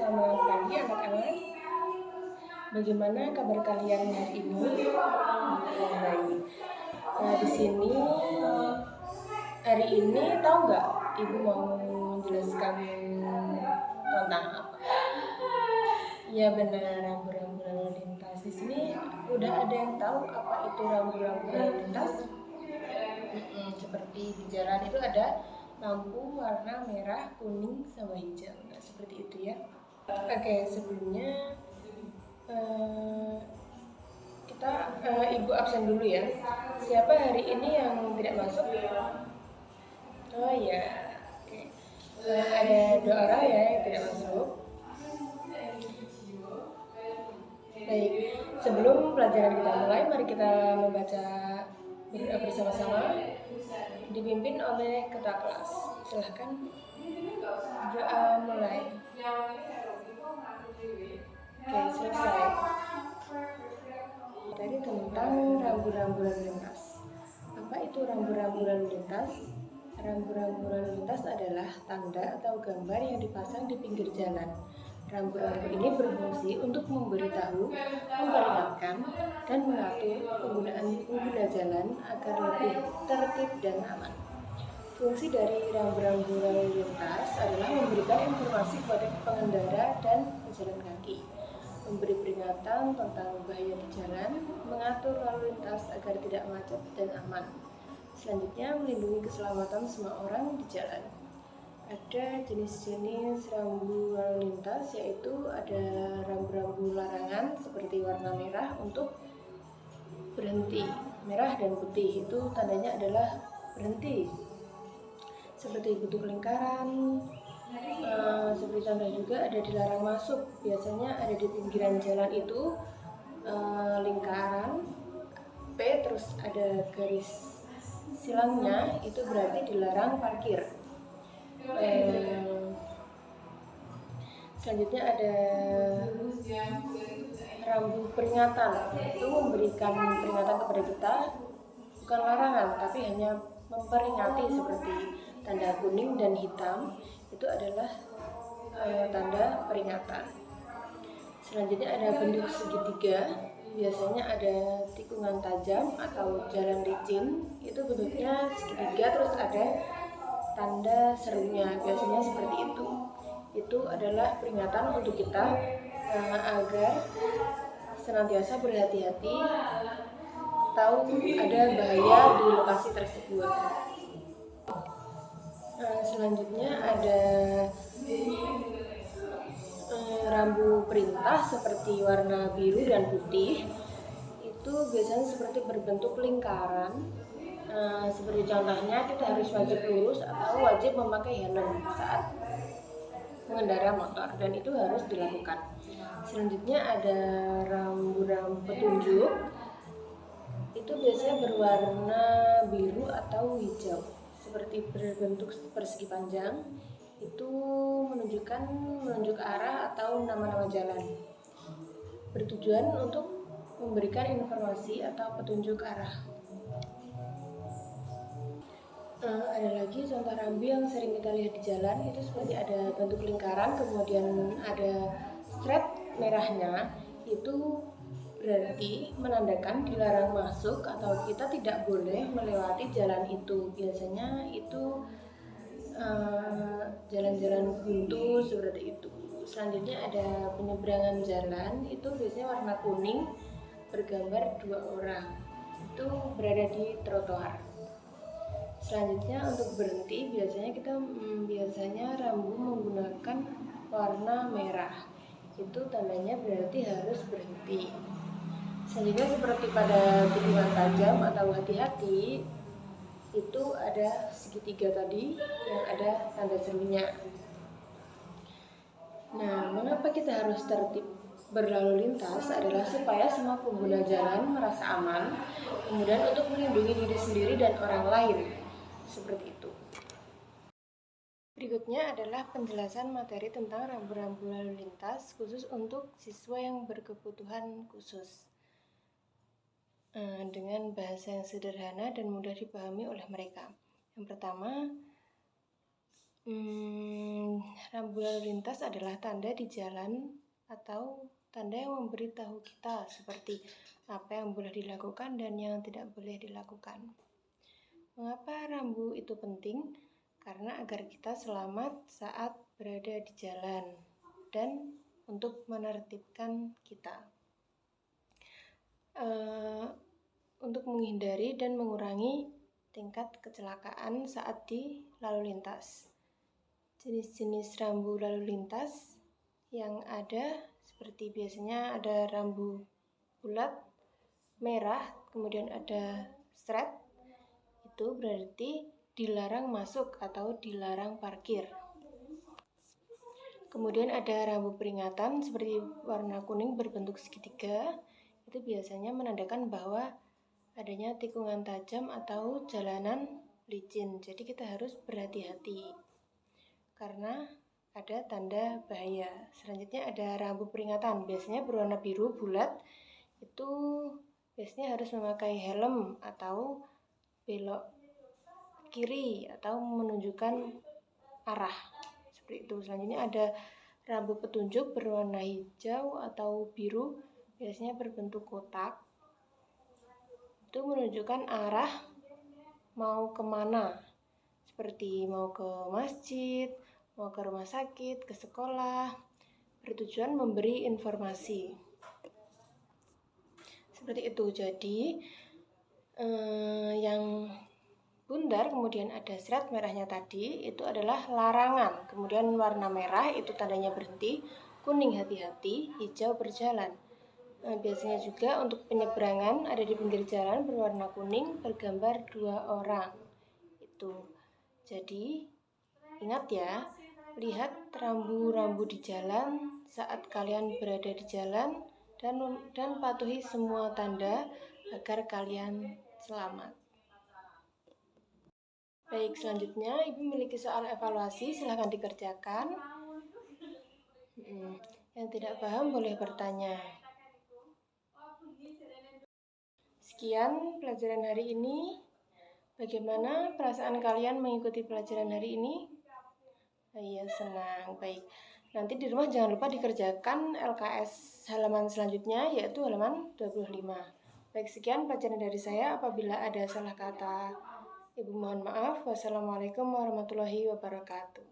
Selamat pagi anak-anak. Bagaimana kabar kalian hari ini? Baik. Di sini hari ini tahu nggak Ibu mau menjelaskan tentang apa? Ya benar, rambu-rambu lalu lintas. Di sini udah ada yang tahu apa itu rambu-rambu lalu lintas? Seperti di jalan itu ada lampu warna merah, kuning, sama hijau. Nah, seperti itu ya. Oke, sebelumnya kita Ibu absen dulu ya. Siapa hari ini yang tidak masuk? Oh ya, oke. Ada 2 orang ya yang tidak masuk. Baik, sebelum pelajaran kita mulai, mari kita membaca bersama-sama dipimpin oleh ketua kelas. Silahkan doa mulai. Oke, selesai. Tadi tentang rambu-rambu lalu lintas. Apa itu rambu-rambu lalu lintas? Rambu-rambu lalu lintas adalah tanda atau gambar yang dipasang di pinggir jalan. Rambu-rambu ini berfungsi untuk memberitahu, memperingatkan, dan mengatur penggunaan pengguna jalan agar lebih tertib dan aman. Fungsi dari rambu-rambu lalu lintas adalah memberikan informasi kepada pengendara dan pejalan kaki, memberi peringatan tentang bahaya di jalan, mengatur lalu lintas agar tidak macet dan aman. Selanjutnya, melindungi keselamatan semua orang di jalan. Ada jenis-jenis rambu lalu lintas, yaitu ada rambu-rambu larangan seperti warna merah untuk berhenti. Merah dan putih itu tandanya adalah berhenti. Seperti bentuk lingkaran, seperti contoh juga ada dilarang masuk. Biasanya ada di pinggiran jalan itu lingkaran P, terus ada garis silangnya, itu berarti dilarang parkir. Selanjutnya ada rambu peringatan, itu memberikan peringatan kepada kita, bukan larangan tapi hanya memperingati. Seperti tanda kuning dan hitam itu adalah tanda peringatan. Selanjutnya ada bentuk segitiga, biasanya ada tikungan tajam atau jalan licin, itu bentuknya segitiga, terus ada tanda serunya, biasanya seperti itu. Itu adalah peringatan untuk kita agar senantiasa berhati-hati, tahu ada bahaya di lokasi tersebut. Selanjutnya ada rambu perintah seperti warna biru dan putih, itu biasanya seperti berbentuk lingkaran. Seperti contohnya, kita harus wajib lurus atau wajib memakai helm saat mengendara motor, dan itu harus dilakukan. Selanjutnya ada rambu-rambu petunjuk, itu biasanya berwarna biru atau hijau, seperti berbentuk persegi panjang, itu menunjuk arah atau nama-nama jalan, bertujuan untuk memberikan informasi atau petunjuk arah. Ada lagi contoh rambu yang sering kita lihat di jalan, itu seperti ada bentuk lingkaran, kemudian ada strap merahnya, itu berarti menandakan dilarang masuk atau kita tidak boleh melewati jalan itu. Biasanya itu jalan-jalan buntu seperti itu. Selanjutnya ada penyeberangan jalan, itu biasanya warna kuning bergambar 2 orang, itu berada di trotoar. Selanjutnya untuk berhenti, biasanya rambu menggunakan warna merah, itu tandanya berarti harus berhenti. Selanjutnya seperti pada tikungan tajam atau hati-hati, itu ada segitiga tadi yang ada tanda serunya. Nah, mengapa kita harus tertib berlalu lintas adalah supaya semua pengguna jalan merasa aman, kemudian untuk melindungi diri sendiri dan orang lain. Seperti itu. Berikutnya adalah penjelasan materi tentang rambu-rambu lalu lintas khusus untuk siswa yang berkebutuhan khusus, dengan bahasa yang sederhana dan mudah dipahami oleh mereka. Yang pertama, Rambu lalu lintas adalah tanda di jalan atau tanda yang memberitahu kita seperti apa yang boleh dilakukan dan yang tidak boleh dilakukan. Mengapa rambu itu penting? Karena agar kita selamat saat berada di jalan dan untuk menertibkan kita. Untuk menghindari dan mengurangi tingkat kecelakaan saat di lalu lintas. Jenis-jenis rambu lalu lintas yang ada seperti biasanya ada rambu bulat, merah, kemudian ada stret, itu berarti dilarang masuk atau dilarang parkir. Kemudian ada rambu peringatan seperti warna kuning berbentuk segitiga, itu biasanya menandakan bahwa adanya tikungan tajam atau jalanan licin. Jadi kita harus berhati-hati karena ada tanda bahaya. Selanjutnya ada rambu peringatan, biasanya berwarna biru bulat, itu biasanya harus memakai helm atau belok kiri atau menunjukkan arah seperti itu. Selanjutnya ada rambu petunjuk berwarna hijau atau biru, biasanya berbentuk kotak, itu menunjukkan arah mau kemana, seperti mau ke masjid, mau ke rumah sakit, ke sekolah, bertujuan memberi informasi seperti itu. Jadi yang bundar, kemudian ada stret merahnya tadi, itu adalah larangan. Kemudian warna merah itu tandanya berhenti, kuning hati-hati, hijau berjalan. Biasanya juga untuk penyeberangan ada di pinggir jalan berwarna kuning bergambar 2 orang. Itu. Jadi ingat ya, lihat rambu-rambu di jalan saat kalian berada di jalan dan patuhi semua tanda agar kalian selamat. Baik, selanjutnya Ibu memiliki soal evaluasi, silahkan dikerjakan. Yang tidak paham boleh bertanya. Sekian pelajaran hari ini. Bagaimana perasaan kalian mengikuti pelajaran hari ini? Iya, senang. Baik. Nanti di rumah jangan lupa dikerjakan LKS halaman selanjutnya, yaitu halaman 25. Baik, sekian pelajaran dari saya. Apabila ada salah kata, Ibu mohon maaf. Wassalamualaikum warahmatullahi wabarakatuh.